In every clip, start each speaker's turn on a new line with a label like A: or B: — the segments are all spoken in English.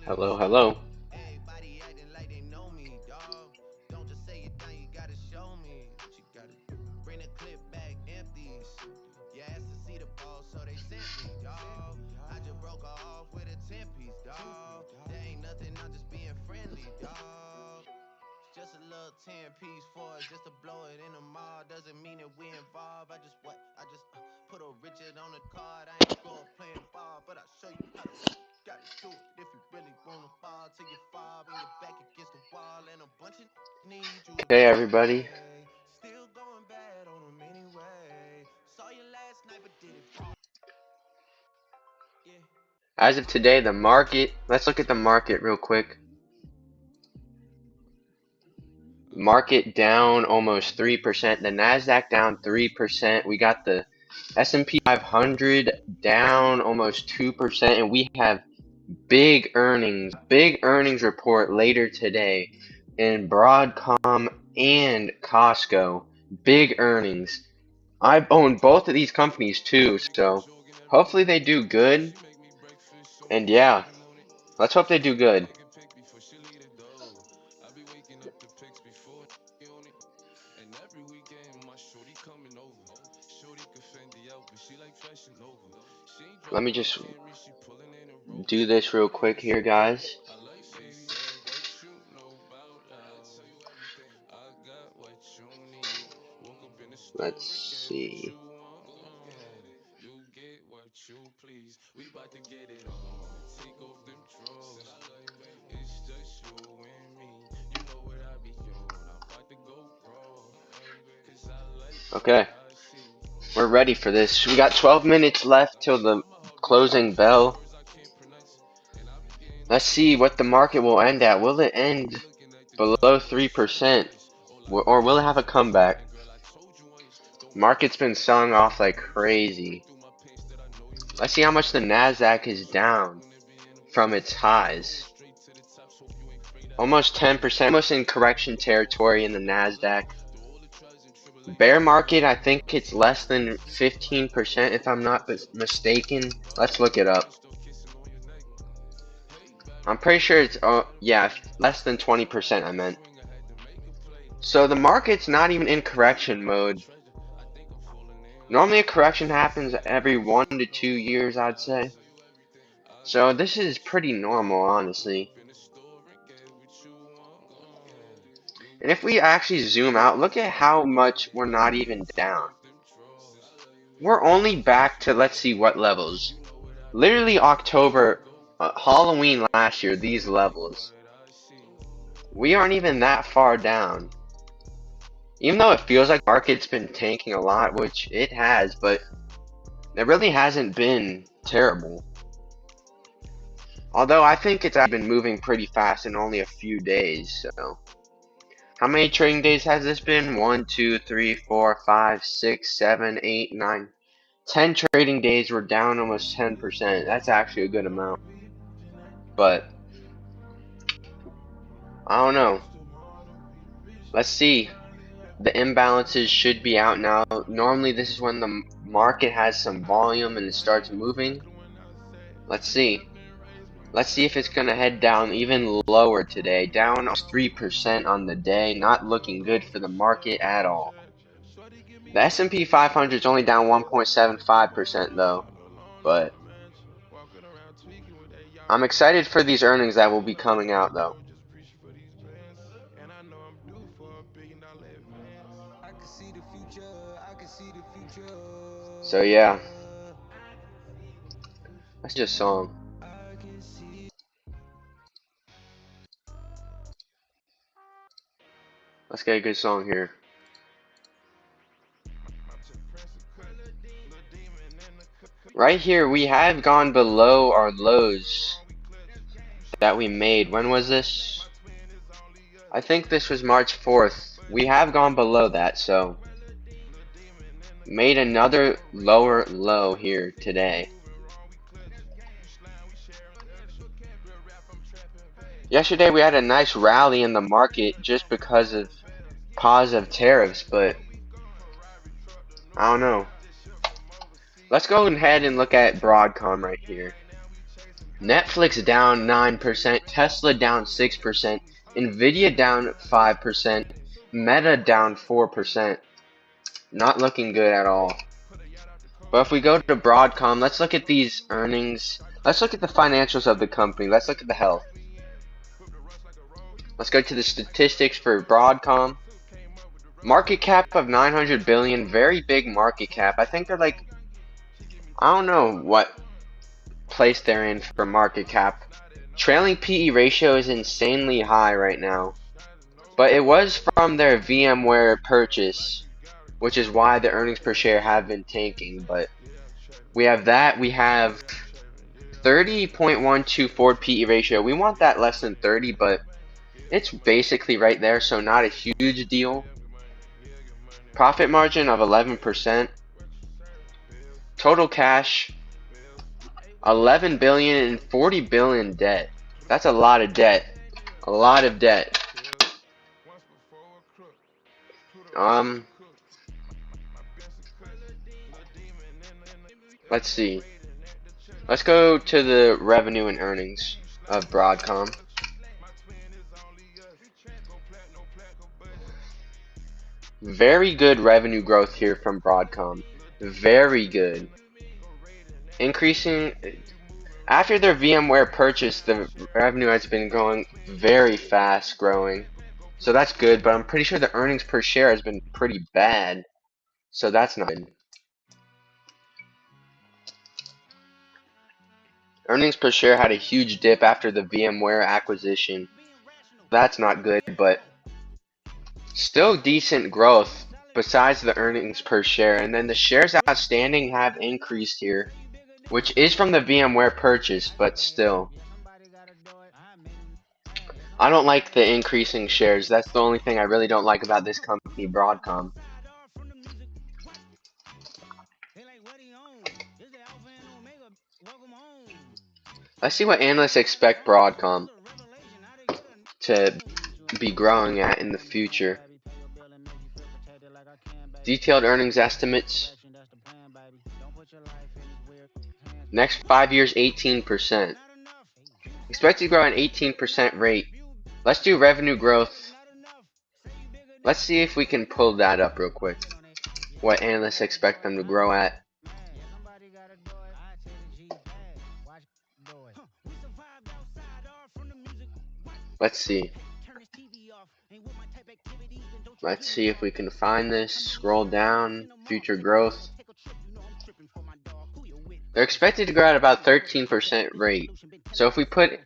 A: Hello, hello.
B: Everybody acting like they know me, dog. Don't just say it now, you gotta show me. You gotta bring the clip back empty. You asked to see the ball, so they sent me, dog. I just broke her off with a 10-piece, dog. There ain't nothing, I'm just being friendly, dog. Just a little 10-piece for it, just to blow it in the mall. Doesn't mean that we involved. I just put a Richard on the card. I ain't grow up playing ball, but I'll show you how to gotta do it. If you really wanna fall till you fall and your back against the wall, and a bunch of need you to
A: Hey,
B: go
A: everybody.
B: away. Still going bad on them anyway. Saw you last night, but did it wrong. Yeah.
A: As of today, the market, let's look at the market real quick. Market down almost 3%. The Nasdaq down 3%. We got the S&P 500 down almost 2%, and we have big earnings report later today in Broadcom and Costco. Big earnings. I've owned both of these companies too, so hopefully they do good. And yeah, let's hope they do good. Let me just do this real quick here, guys. Let's see. Okay, we're ready for this. We got 12 minutes left till the closing bell. Let's see what the market will end at. Will it end below 3%? Or will it have a comeback? Market's been selling off like crazy. Let's see how much the Nasdaq is down from its highs. Almost 10%, almost in correction territory in the Nasdaq. Bear market, I think it's less than 15% if I'm not mistaken. Let's look it up. I'm pretty sure it's, yeah, less than 20% I meant. So the market's not even in correction mode. Normally a correction happens every 1 to 2 years, I'd say. So this is pretty normal, honestly. And if we actually zoom out, look at how much we're not even down. We're only back to, let's see what levels. Literally October, Halloween last year, these levels. We aren't even that far down. Even though it feels like the market's been tanking a lot, which it has, but it really hasn't been terrible. Although I think it's been moving pretty fast in only a few days, so. How many trading days has this been? 1, 2, 3, 4, 5, 6, 7, 8, 9. 10 trading days, we're down almost 10%. That's actually a good amount. But, I don't know. Let's see. The imbalances should be out now. Normally this is when the market has some volume and it starts moving. Let's see. Let's see if it's going to head down even lower today. Down almost 3% on the day. Not looking good for the market at all. The S&P 500 is only down 1.75% though. But I'm excited for these earnings that will be coming out though. So yeah. That's just a song. Let's get a good song here. Right here, we have gone below our lows that we made. When was this? I think this was March 4th. We have gone below that, so made another lower low here today. Yesterday we had a nice rally in the market just because of positive tariffs, but I don't know. Let's go ahead and look at Broadcom right here. Netflix down 9%, Tesla down 6%, Nvidia down 5%, Meta down 4%. Not looking good at all. But if we go to Broadcom, let's look at these earnings. Let's look at the financials of the company. Let's look at the health. Let's go to the statistics for Broadcom. Market cap of 900 billion, very big market cap. I think they're like, I don't know what place they're in for market cap. Trailing PE ratio is insanely high right now. But it was from their VMware purchase, which is why the earnings per share have been tanking. But we have that. We have 30.124 PE ratio. We want that less than 30, but it's basically right there, so not a huge deal. Profit margin of 11%. Total cash 11 billion and 40 billion debt. That's a lot of debt. A lot of debt. Let's see. Let's go to the revenue and earnings of Broadcom. Very good revenue growth here from Broadcom. Very good. Increasing after their VMware purchase, the revenue has been going very fast growing. So that's good, but I'm pretty sure the earnings per share has been pretty bad. So that's not good. Earnings per share had a huge dip after the VMware acquisition. That's not good, but still decent growth besides the earnings per share. And then the shares outstanding have increased here, which is from the VMware purchase, but still. I don't like the increasing shares. That's the only thing I really don't like about this company, Broadcom. Let's see what analysts expect Broadcom to be growing at in the future. Detailed earnings estimates. Next 5 years, 18%. Expected to grow at an 18% rate. Let's do revenue growth. Let's see if we can pull that up real quick. What analysts expect them to grow at. Let's see. Let's see if we can find this. Scroll down. Future growth. They're expected to grow at about 13% rate. So if we put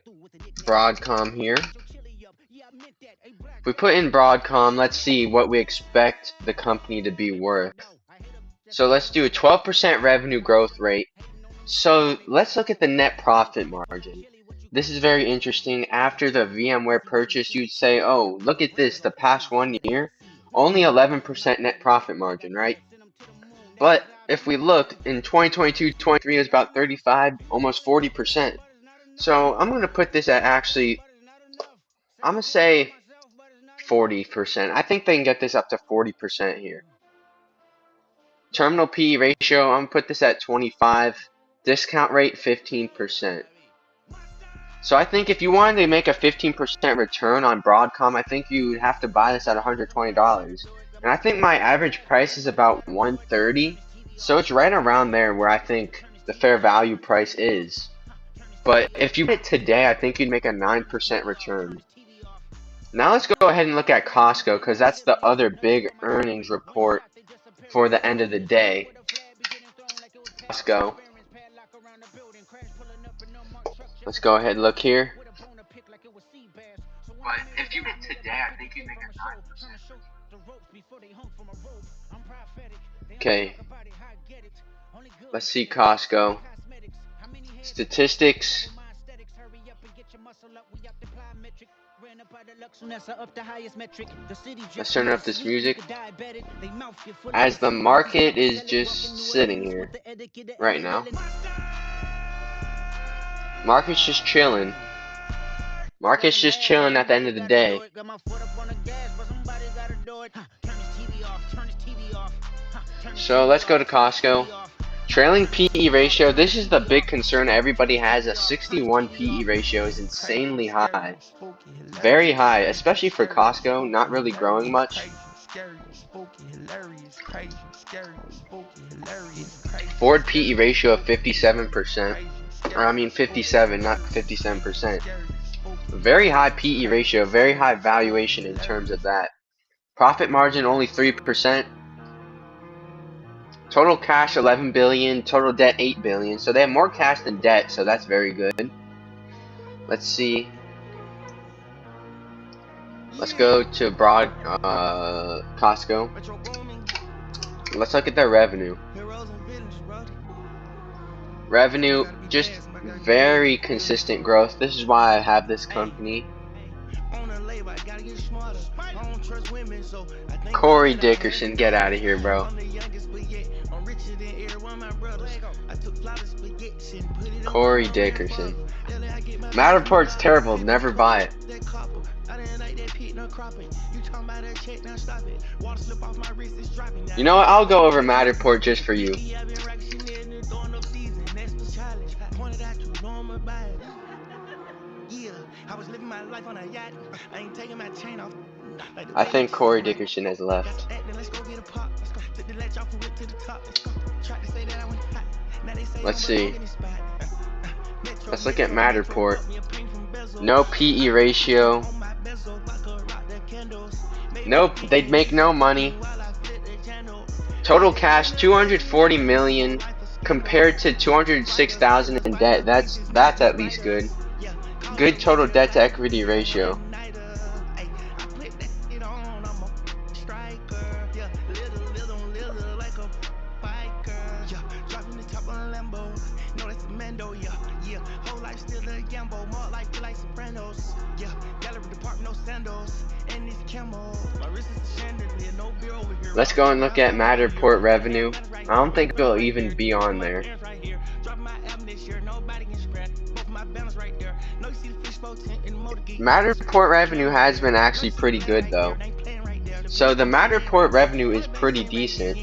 A: Broadcom here. If we put in Broadcom, let's see what we expect the company to be worth. So let's do a 12% revenue growth rate. So let's look at the net profit margin. This is very interesting. After the VMware purchase, you'd say, oh, look at this, the past 1 year, only 11% net profit margin, right? But if we look, in 2022-23, it was about 35, almost 40%. So I'm going to put this at actually, I'm going to say 40%. I think they can get this up to 40% here. Terminal PE ratio, I'm going to put this at 25. Discount rate, 15%. So I think if you wanted to make a 15% return on Broadcom, I think you would have to buy this at $120. And I think my average price is about $130. So it's right around there where I think the fair value price is. But if you bought it today, I think you'd make a 9% return. Now let's go ahead and look at Costco, because that's the other big earnings report for the end of the day. Costco. Let's go ahead and look here. But if you went today, I think you'd make a 9%. Okay. Let's see Costco. Statistics. Let's turn up this music. As the market is just sitting here right now. Market's just chilling. Market's just chilling at the end of the day. So let's go to Costco. Trailing PE ratio, this is the big concern everybody has. A 61 PE ratio is insanely high. Very high, especially for Costco, not really growing much. Forward PE ratio of 57%. Or I mean 57, not 57%. Very high PE ratio, very high valuation in terms of that. Profit margin only 3%. Total cash 11 billion, total debt 8 billion. So they have more cash than debt, so that's very good. Let's see. Let's go to Costco. Let's look at their revenue. Revenue, just very consistent growth. This is why I have this company. Corey Dickerson, get out of here, bro. Corey Dickerson. Matterport's terrible, never buy it. You know what, I'll go over Matterport just for you. I think Corey Dickerson has left. Let's see. Let's look at Matterport. No PE ratio. Nope, they'd make no money. Total cash 240 million compared to 206,000 in debt. That's at least good. Good total debt to equity ratio. Let's go and look at Matterport revenue. I don't think it'll even be on there. Matterport revenue has been actually pretty good though. So the Matterport revenue is pretty decent.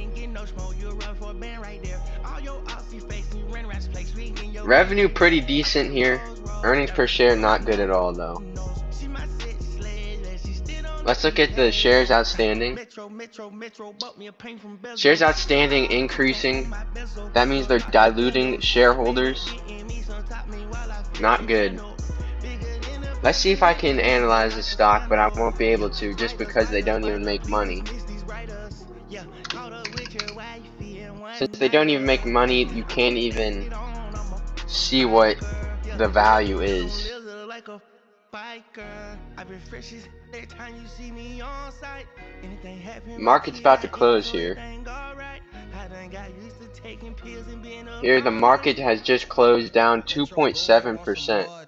A: Revenue pretty decent here. Earnings per share not good at all though. Let's look at the shares outstanding. Shares outstanding increasing. That means they're diluting shareholders. Not good. Let's see if I can analyze the stock, but I won't be able to just because they don't even make money. Since they don't even make money, you can't even see what the value is. Market's about to close here. Here the market has just closed down 2.7%.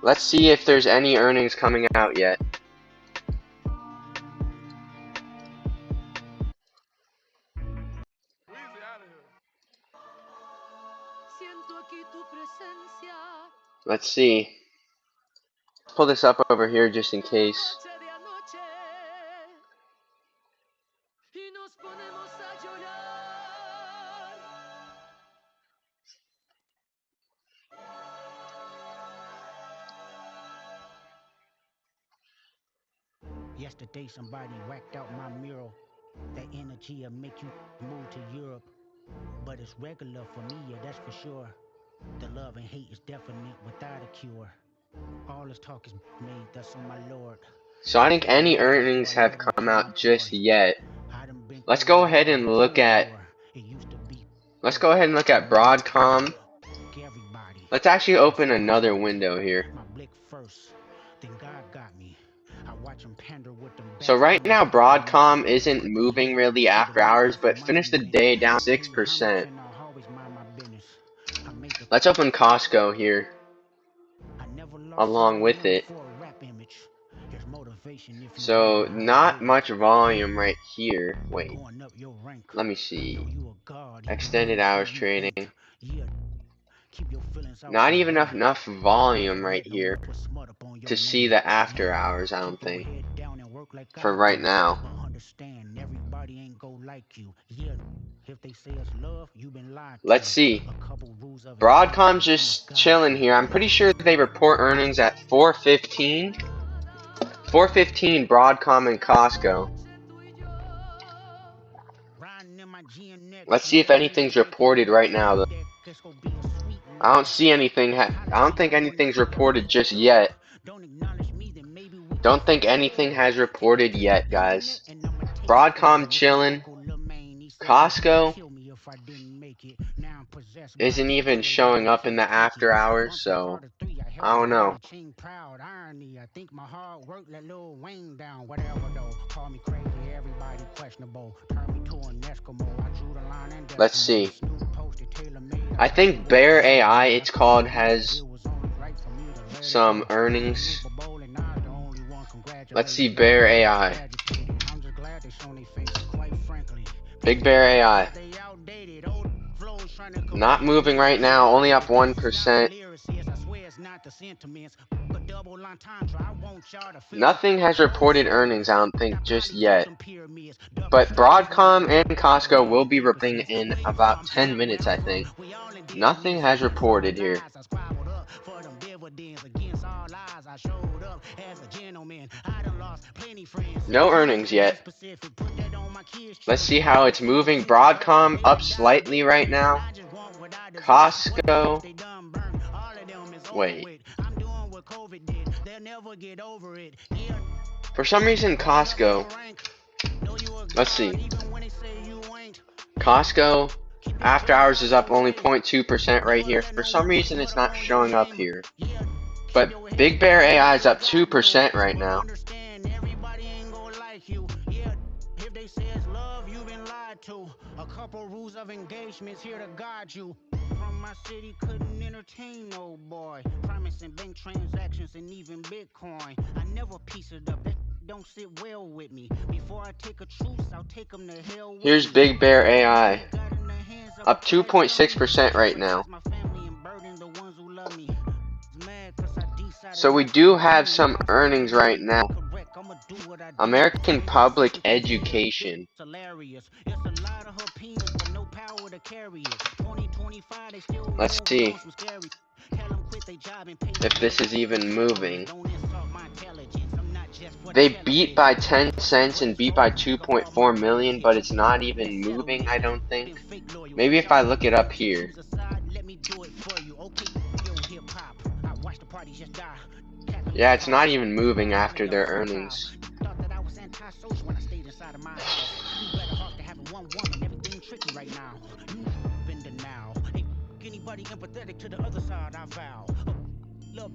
A: Let's see if there's any earnings coming out yet. Let's see. Let's pull this up over here just in case.
C: Yesterday somebody whacked out my mural. That energy'll make you move to Europe. But it's regular for me, yeah, that's for sure. The love and hate is definite without a cure. All this talk is made, thus on my lord.
A: So I think any earnings have come out just yet. Let's go ahead and look at Broadcom. Let's actually open another window here. So right now Broadcom isn't moving really after hours, but finished the day down 6%. Let's open Costco here along with it. So not much volume right here. Wait, let me see. Extended hours trading. Not even enough volume right here to see the after hours, I don't think, for right now.
C: understand everybody ain't go like you. Yeah, if they say it's love, you been lied to.
A: Let's see.
C: A couple rules of
A: Broadcom's
C: engagement, I'ma
A: just
C: guide
A: chilling
C: you.
A: here. I'm pretty sure they report earnings at 4:15. 4:15 Broadcom and Costco.
C: Riding in my GNX,
A: Let's see if
C: maybe I
A: anything's
C: take you
A: reported
C: on a
A: right now.
C: trip that guess gonna be a sweet
A: I don't
C: life.
A: see anything. I
C: Holla
A: don't
C: at
A: think
C: your boy
A: anything's
C: later, we
A: reported
C: can
A: just
C: link up.
A: yet.
C: Don't acknowledge me, then maybe we can
A: Don't think
C: sync
A: anything
C: up.
A: has
C: Take it
A: reported
C: to the
A: yet, guys.
C: internet and I'ma take it
A: Broadcom
C: there. It's my
A: chilling.
C: uncle Lil Maine. He said that he would
A: Costco
C: kill me if I didn't make it. Now I'm possessed by
A: isn't
C: this
A: even
C: feeling that
A: showing
C: I
A: up in
C: can't
A: the
C: take it.
A: after hours,
C: Once a
A: so
C: part of three, I
A: I
C: helped
A: don't
C: to buy
A: know.
C: the chain proud. Irony, I think my hard work let Lil Wayne down. Whatever though, call me crazy, everybody questionable. Turn me to an Eskimo. I drew the line in
A: Let's
C: decimal.
A: see.
C: Snoop posted Taylor made.
A: I think Bear AI, it's called, has
C: It was only right for me to let it
A: some
C: go.
A: earnings.
C: Super Bowl and I'm the only one
A: Let's see
C: congratulating.
A: Bear AI.
C: Educated. I'm just glad they shown their faces, quite frankly.
A: Big Bear AI.
C: They outdated. Old flows trying to
A: Not
C: confuse
A: moving
C: me.
A: right now, only up
C: This is not the
A: 1%.
C: lyricist. I swear it's not the sentiments. A double entendre. I want y'all to feel the
A: Nothing has
C: whole
A: reported earnings,
C: series.
A: I don't think,
C: I
A: just
C: probably built
A: yet.
C: them pyramids. Double
A: But
C: slaves when I
A: Broadcom
C: was
A: and Costco will be reporting
C: lyricist.
A: in
C: Where you
A: about
C: from?
A: 10
C: Where
A: minutes,
C: I'm
A: I
C: from.
A: think.
C: We all
A: Nothing
C: indigenous
A: has
C: against all
A: reported here.
C: lies. I squabbled up for them dividends against all lies. I showed up as a gentleman. I done lost plenty friends.
A: No
C: Too late
A: earnings
C: to be
A: yet.
C: specific. Put that on my kids'
A: Let's see
C: children.
A: how
C: They
A: it's
C: say they
A: moving.
C: see the dirt.
A: Broadcom
C: They
A: up
C: done died
A: slightly
C: dead
A: right
C: dirt.
A: now.
C: I just want what I deserve. What the bridge
A: Costco,
C: they done burned. All of them is over
A: wait.
C: with. I'm doing what COVID did. They'll never get over it. Yeah,
A: For some reason,
C: going up in
A: Costco,
C: your rank. Know you a
A: let's
C: god
A: see.
C: even when they say you ain't.
A: Costco,
C: Keep it
A: after
C: G
A: hours
C: all
A: is
C: the
A: up only
C: way.
A: 0.2% right
C: Never
A: here.
C: let
A: For
C: no
A: some
C: one put
A: reason,
C: you
A: it's
C: up
A: not
C: on your
A: showing up
C: shame.
A: here.
C: Yeah, keep
A: But
C: your head
A: Big Bear
C: together.
A: AI
C: Do
A: is
C: what
A: up
C: God do.
A: 2% right
C: But
A: now.
C: understand everybody ain't gonna like you. Yeah, if they say it's love, you been lied to. A couple rules of engagements here to guide you. From my city, couldn't entertain no boy. Promising bank transactions and even Bitcoin. I never piece it up. That don't sit well with me. Before I take a truce, I'll take them to hell with
A: Here's
C: me.
A: Big Bear
C: Everything
A: AI,
C: I got in the hands of a
A: up
C: private army.
A: 2.6% right now.
C: Protect my family and burden the ones who love me. Mad cause I decided
A: So we
C: not to
A: do have
C: continue.
A: some
C: My
A: earnings
C: strategy
A: right
C: ain't
A: now.
C: incorrect. I'ma do what I do.
A: American
C: Ain't no
A: Public
C: secret these niggas. This
A: Education.
C: hilarious. It's a lot of her penis, but no power to carry it. 2025, they still
A: Let's
C: going
A: see
C: on some scary. Tell them quit they job and pay
A: if
C: me
A: this
C: to
A: is
C: keep their
A: even
C: salaries.
A: moving.
C: Don't insult my intelligence. I'm not just for the
A: They beat by
C: television.
A: 10 cents and beat by
C: Think of all my
A: 2.4 million, but
C: relatives.
A: it's not
C: Let's
A: even
C: settle
A: moving,
C: this.
A: I don't think.
C: Been fake loyal.
A: Maybe if I
C: Y'all
A: look it
C: wanna
A: up here.
C: choose a side? Let me do it for you. Okay, yo, hip hop. I watch the party just die.
A: Yeah,
C: Catalyst
A: it's not
C: cause.
A: even moving
C: All of
A: after
C: y'all
A: their
C: so proud.
A: earnings.
C: Thought that I was antisocial when I stayed inside of my house. You better off to having one woman. Everything tricky right now. You been denial. Hey, anybody empathetic to the other side, I vow. Love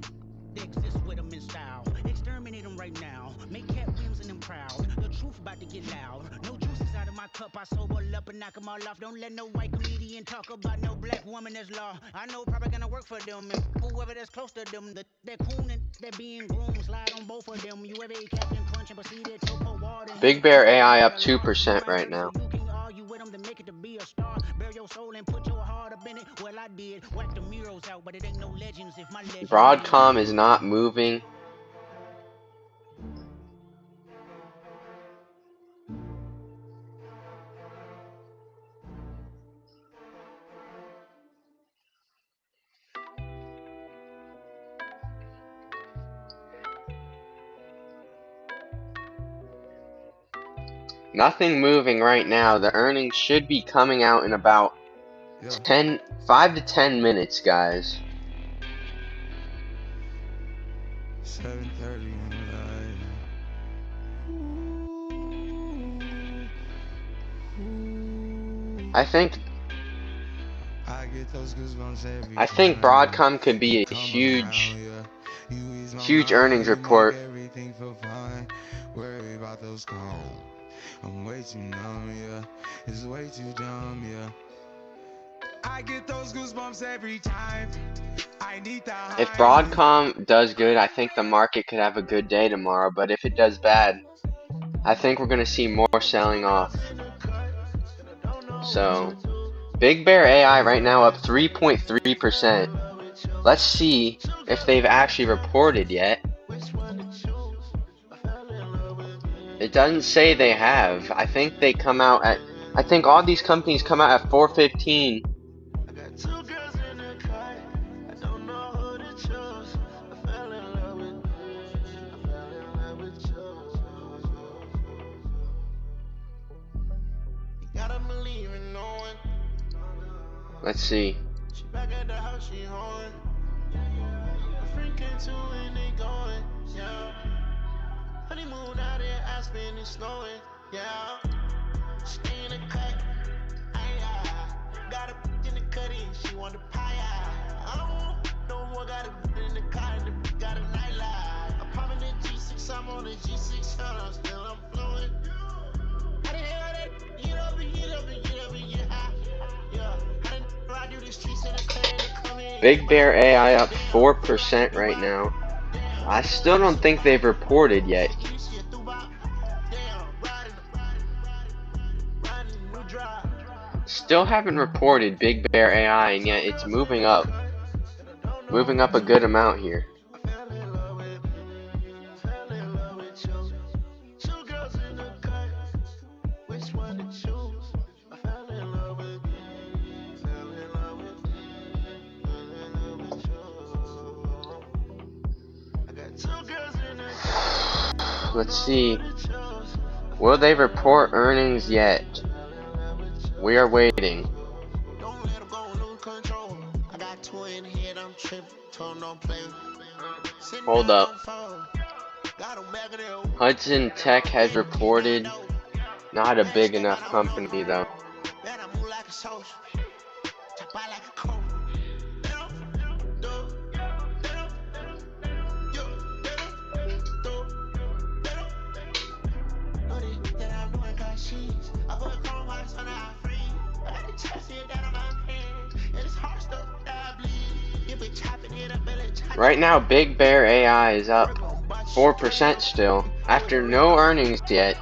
C: they exist with them in style. Exterminate them right now. Make Cat Williams and them proud. The truth about to get loud. No juices out of my cup. I sober up and knock them all off. Don't let no white comedian talk about no black woman that's law. I know probably gonna work for them. And whoever that's close to them. That coon and that being groomed. Slide on both of them. You ever ate Captain Crunch and proceeded to pour water.
A: Big Bear AI up 2% right now.
C: You can argue with them to make it to be a star. Bear your soul and put your heart up in it. Well, I did. Whack the murals out, but it ain't no legends if my legend
A: Broadcom is not moving. Nothing moving right now. The earnings should be coming out in about 5 to 10 minutes, guys.
B: 7:30 in the light.
A: I think
B: I get those goosebumps every
A: Broadcom could
B: time
A: be
B: you
A: a
B: come
A: huge,
B: around, yeah. You ease my
A: huge
B: mind,
A: earnings
B: you make
A: report.
B: everything feel fine. Worry about those calls. I'm way too numb, yeah. It's way too dumb, yeah. I get those goosebumps every time. I need the high.
A: If Broadcom does good, I think the market could have a good day tomorrow. But if it does bad, I think we're going to see more selling off. So, Big Bear AI right now up 3.3%. Let's see if they've actually reported yet. It doesn't say they have. I think they come out at. I think all these companies come out at 4:15.
B: I got two girls in the car. I don't know who to choose. I fell in love with you gotta believe in no one.
A: Let's see.
B: She back at the house, she home. A friend came to and they going, yeah. Honeymoon out there, Aspen is snowing, yeah. Stay in the cut, got a in the cutty, she want the pie. I don't want no more, got a in the car, and the got a nightlight. I'm popping the G6, I'm on the G6, I'm still I'm flowing. I didn't hear that, get up and get up and get up and get high. Yeah, I didn't ride through the streets in the car and come in.
A: Big Bear AI up 4% right now. I still don't think they've reported yet. Still haven't reported Big Bear AI, and yet it's moving up. Moving up a good amount here. Let's see. Will they report earnings yet? We are waiting. Hold up. Hudson Tech has reported. Not a big enough company though. Right now, Big Bear AI is up 4% still, after no earnings yet.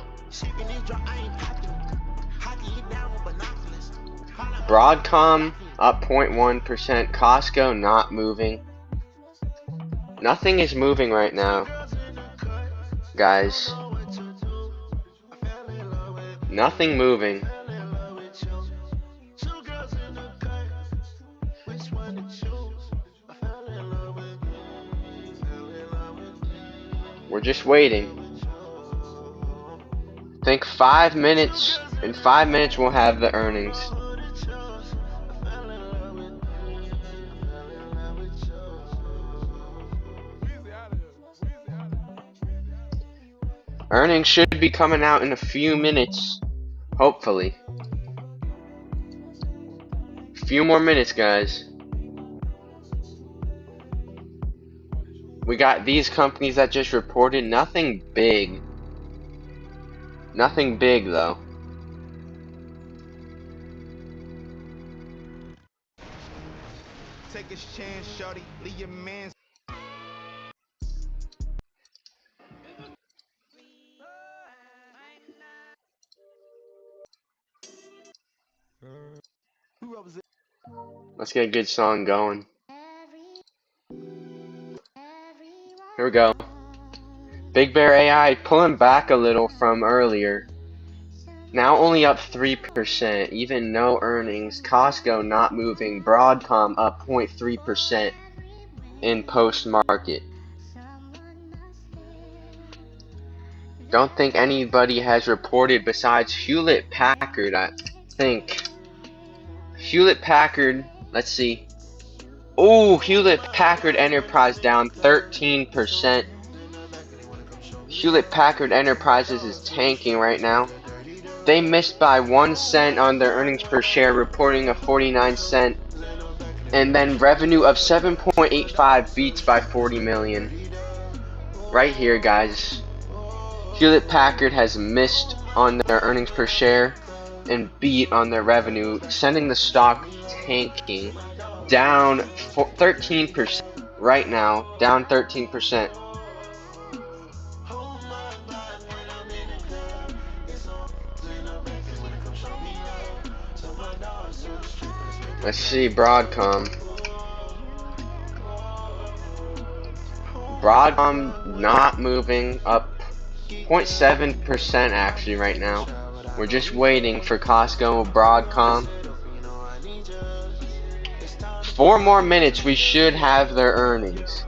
A: Broadcom up 0.1%, Costco not moving. Nothing is moving right now, guys. Nothing moving. We're just waiting. Think 5 minutes. In 5 minutes we'll have the earnings. Earnings should be coming out in a few minutes. Hopefully. A few more minutes, guys. We got these companies that just reported. Nothing big. Nothing big though.
B: Take a chance, shorty. Leave your man.
A: Let's get a good song going. Here we go. Big Bear AI pulling back a little from earlier. Now only up 3%, even no earnings. Costco not moving. Broadcom up 0.3% in post-market. Don't think anybody has reported besides Hewlett Packard, I think. Hewlett Packard, let's see. Oh, Hewlett Packard Enterprise down 13%. Hewlett Packard Enterprises is tanking right now. They missed by 1 cent on their earnings per share, reporting a 49-cent. And then revenue of 7.85 beats by 40 million. Right here, guys. Hewlett Packard has missed on their earnings per share and beat on their revenue, sending the stock tanking. Down 13% right now, down 13%. Let's see Broadcom. Broadcom not moving, up 0.7% actually right now. We're just waiting for Costco, Broadcom. 4 more minutes, we should have their earnings.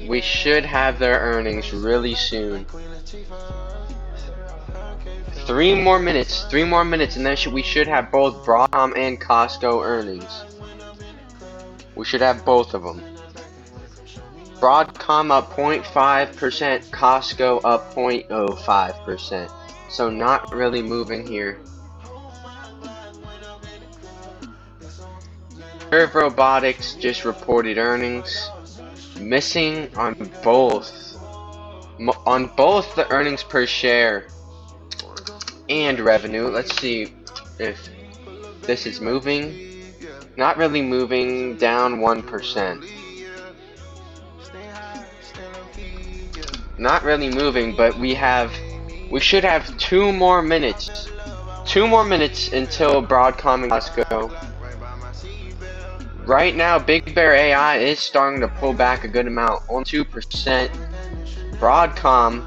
A: We should have their earnings really soon. 3 more minutes, and then we should have both Broadcom and Costco earnings. We should have both of them. Broadcom up 0.5%, Costco up 0.05%. So not really moving here. Curve Robotics just reported earnings. Missing on both. On both the earnings per share and revenue. Let's see if this is moving. Not really moving, down 1%. Not really moving, but we should have 2 more minutes. 2 more minutes until Broadcom and Costco. Right now, Big Bear AI is starting to pull back a good amount, on 2%. Broadcom,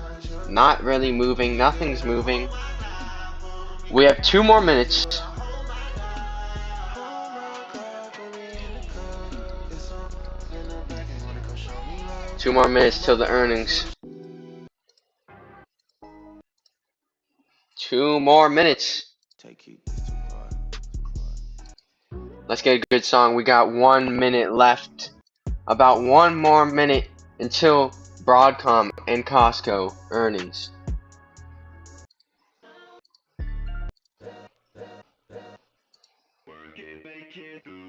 A: not really moving, nothing's moving. We have 2 more minutes. Two more minutes till the earnings. 2 more minutes. Let's get a good song. We got 1 minute left. About 1 more minute until Broadcom and Costco earnings.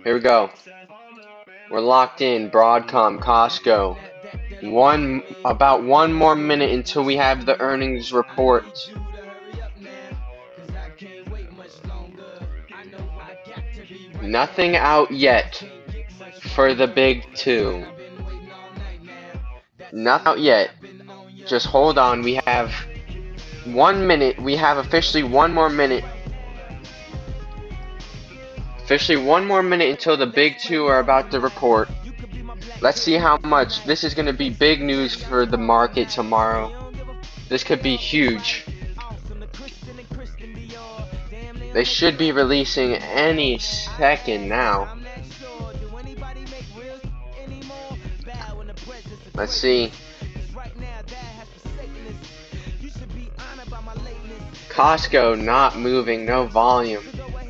A: Here we go. We're locked in. Broadcom, Costco. About 1 more minute until we have the earnings report. Nothing out yet for the big two. Nothing out yet. Just hold on. We have 1 minute. We have officially 1 more minute. Officially 1 more minute until the big two are about to report. Let's see how much. This is going to be big news for the market tomorrow. This could be huge. They should be releasing any second now. Let's see. Costco not moving, no volume.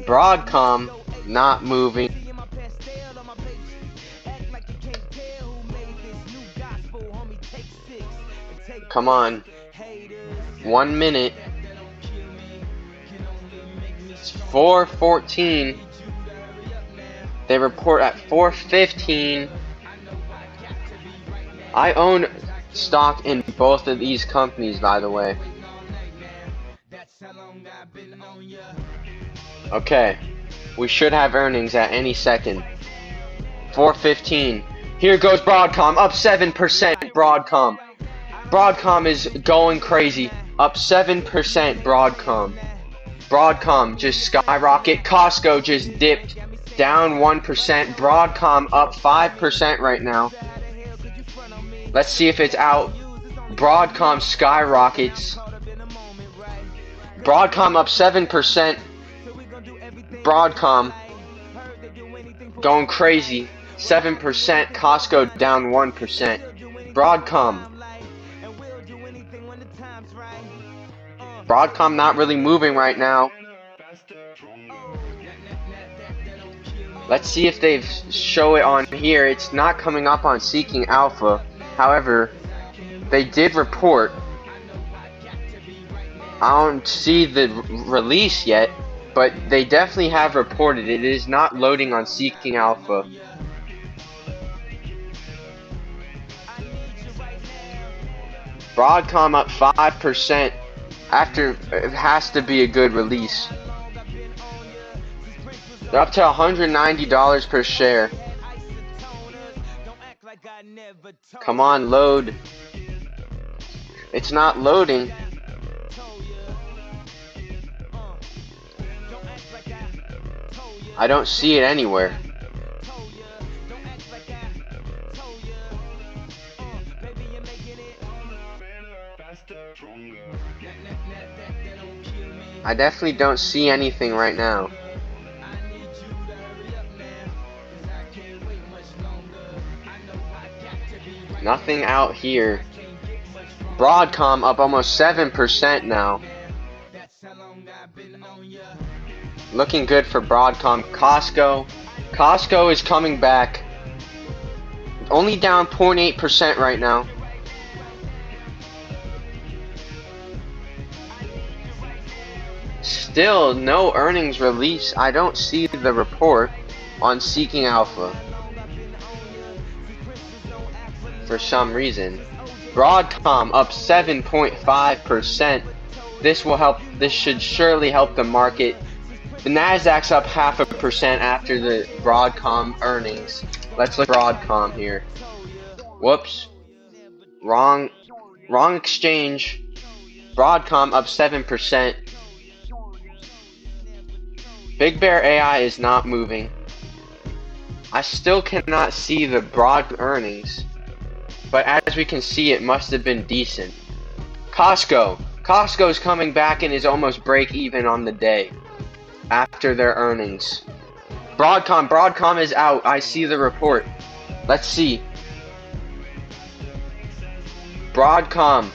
A: Broadcom not moving. Come on. 1 minute. It's 4:14. They report at 4:15. I own stock in both of these companies, by the way. Okay. We should have earnings at any second. 4:15. Here goes Broadcom, up 7%. Broadcom. Broadcom is going crazy. Up 7%. Broadcom. Broadcom just skyrocket. Costco just dipped down 1%. Broadcom up 5% right now. Let's see if it's out. Broadcom skyrockets. Broadcom up 7%. Broadcom going crazy. 7%. Costco down 1%. Broadcom. Broadcom not really moving right now. Let's see if they show it on here. It's not coming up on Seeking Alpha. However, they did report. I don't see the release yet, but they definitely have reported. It is not loading on Seeking Alpha. Broadcom up 5%. After, it has to be a good release. They're up to $190 per share. Come on, load. It's not loading. I don't see it anywhere. I definitely don't see anything right now. Nothing out here. Broadcom up almost 7% now. Looking good for Broadcom. Costco is coming back. Only down 0.8% right now. Still no earnings release. I don't see the report on Seeking Alpha for some reason. Broadcom up 7.5%. This should surely help the market. The Nasdaq's up 0.5% after the Broadcom earnings. Let's look at Broadcom here. Whoops. Wrong exchange. Broadcom up 7%. Big Bear AI is not moving. I still cannot see the broad earnings, but as we can see, it must have been decent. Costco's coming back and is almost break even on the day after their earnings. Broadcom is out. I see the report. Let's see. Broadcom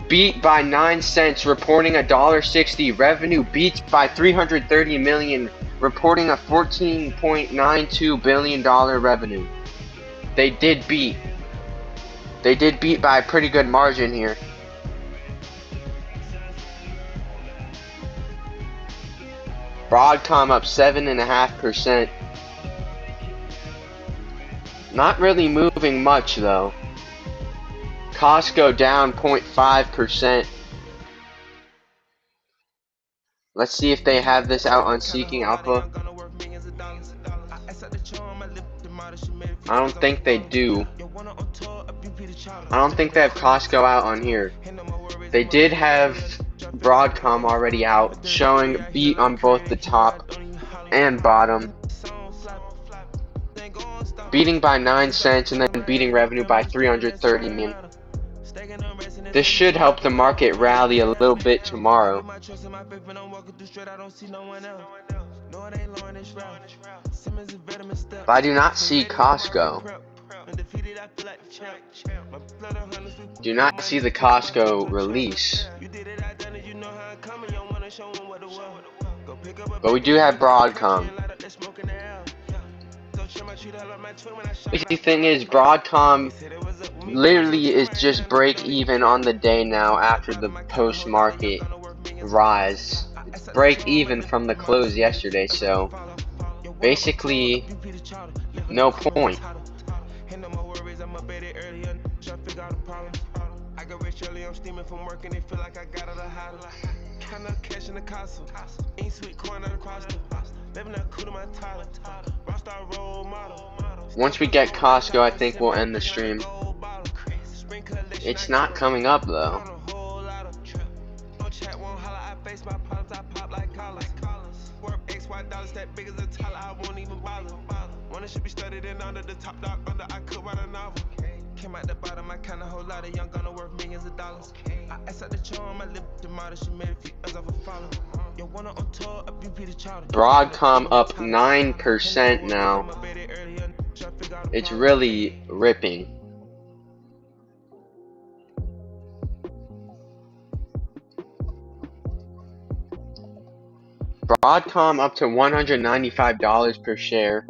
A: beat by 9 cents, reporting $1.60. Revenue beat by 330 million, reporting a $14.92 billion revenue. They did beat by a pretty good margin here. Broadcom up 7.5%. Not really moving much though. Costco down 0.5%. Let's see if they have this out on Seeking Alpha. I don't think they do. I don't think they have Costco out on here. They did have Broadcom already out, showing beat on both the top and bottom. Beating by 9 cents and then beating revenue by 330 million. This should help the market rally a little bit tomorrow. But I do not see Costco. Do not see the Costco release. But we do have Broadcom. The thing is, Broadcom literally is just break even on the day now after the post-market rise. It's break even from the close yesterday, so basically no point. I'm steaming from work and they feel like I got it a hot. Count up cash in the castle. Ain't sweet corn across the living that cool to my Tyler. Rockstar role model. Once we get Costco, I think we'll end the stream. It's not coming up though. Should be studied and under the top dog under I could write a novel. Came out the bottom, I kinda whole lot of young gonna worth millions of dollars. I asked out the charm, I lived the model, she made a few as of a follow. You wanna on tour, a BP the child. Broadcom up 9% now. It's really ripping. Broadcom up to $195 per share.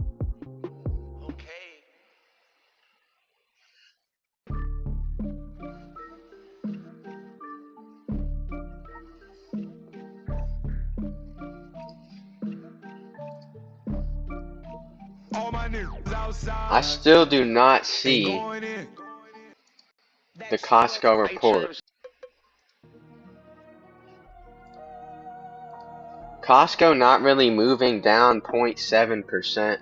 A: I still do not see the Costco report. Costco not really moving, down 0.7%.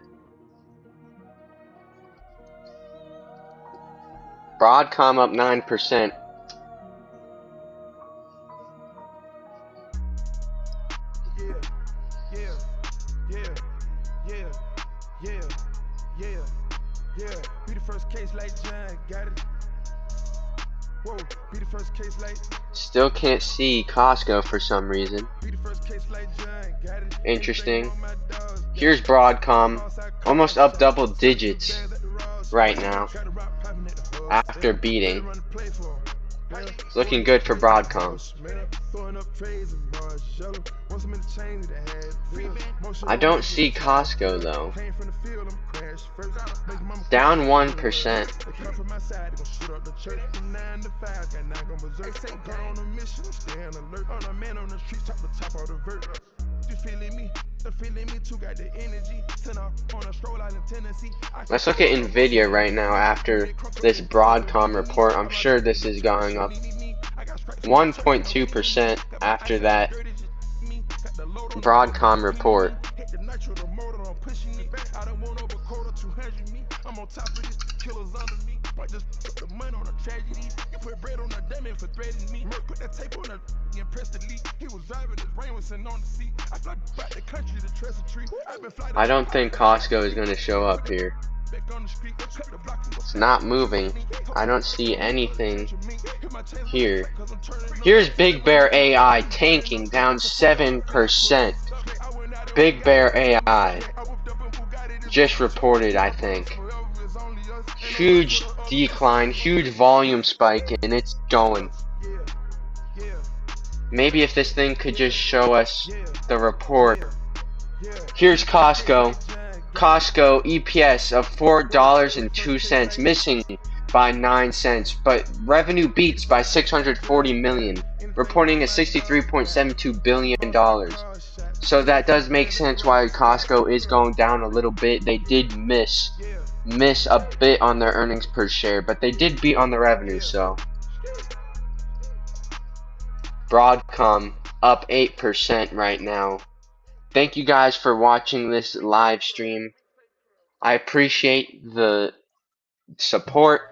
A: Broadcom up 9%. Yeah, we the first case like John, got it. Still can't see Costco for some reason. Interesting. Here's Broadcom, almost up double digits right now after beating. Looking good for Broadcom. I don't see Costco though. Down 1%. Let's look at Nvidia right now after this Broadcom report. I'm sure this is going up 1.2% after that Broadcom report. I don't think Costco is going to show up here. It's not moving. I don't see anything here. Here's Big Bear AI tanking down 7%. Big Bear AI just reported, I think. Huge decline, huge volume spike, and it's going. Maybe if this thing could just show us the report. Here's Costco. Costco EPS of $4.02, missing by 9 cents, but revenue beats by 640 million, reporting a $63.72 billion. So that does make sense why Costco is going down a little bit. They did miss a bit on their earnings per share, but they did beat on the revenue, so. Broadcom up 8% right now. Thank you guys for watching this live stream. I appreciate the support.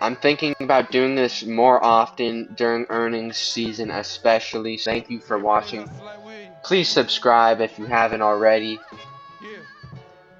A: I'm thinking about doing this more often during earnings season especially. So thank you for watching. Please subscribe if you haven't already.